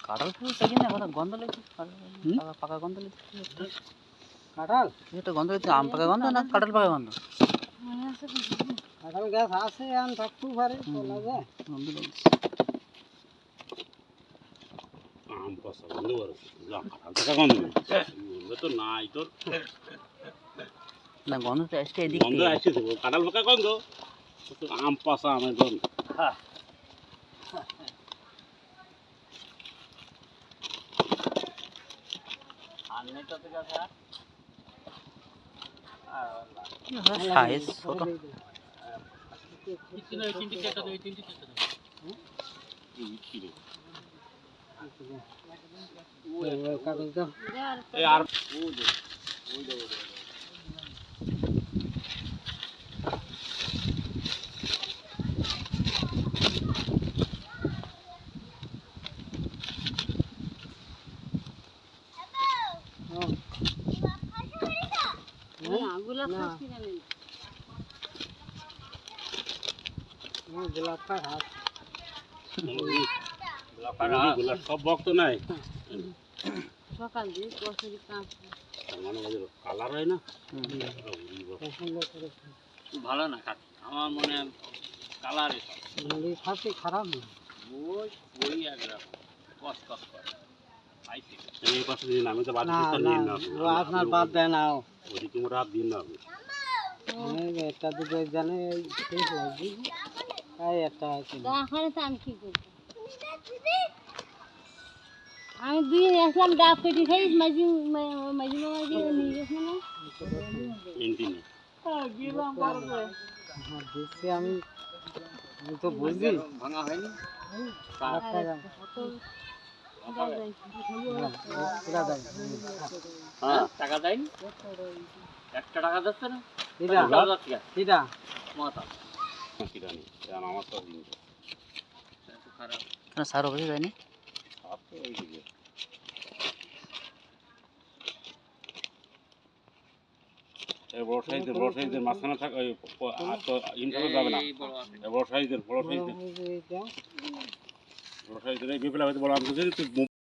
কাঁঠাল ফুল তাই না এখন গন্ধ লাগছে পাকা গন্ধ লাগছে কাঁঠাল এটা গন্ধ লাগছে আম পাকা গন্ধ না কাঁঠাল পাকা গন্ধ কাঁঠাল গাছ আছে আম থাকতেও পারে বলা যায় গন্ধ লাগছে আম পাকা গন্ধ বড় কাঁঠাল পাকা গন্ধ তো নাই তোর না গন্ধ তো আসছে এদিক গন্ধ আসছে কাঁঠাল পাকা গন্ধ আম পাশা আমের গন্ধ হ্যাঁ সাইজ ছোট সব ভক্ত নাই সকাল দিয়ে কালার হয় না ভালো না আমার মনে হয় কালার খারাপ না ওই একরকম কষ্ট করে এই পাশে দিন আমি তো বাদ আপনার বাদ দেয় না ওদিকে রাত দিন না একটা দুটো জানে একটা আমি কি করবো আমি দুই আসলাম ডাব কেটে খাই মাঝি মাঝি মাঝি নিয়ে গেছিলাম দেখছি আমি তো বুঝছি ভাঙা হয়নি টাকা দেয়নি একটা টাকা যাচ্ছে না মাথা আমার তো খারাপ সার অবশ্যই যায়নি বড় সাইজের মাঝখানে থাকা ইনকাম যাবে না বড় সাইজের এই বিপ্লব হয়তো বড় আমি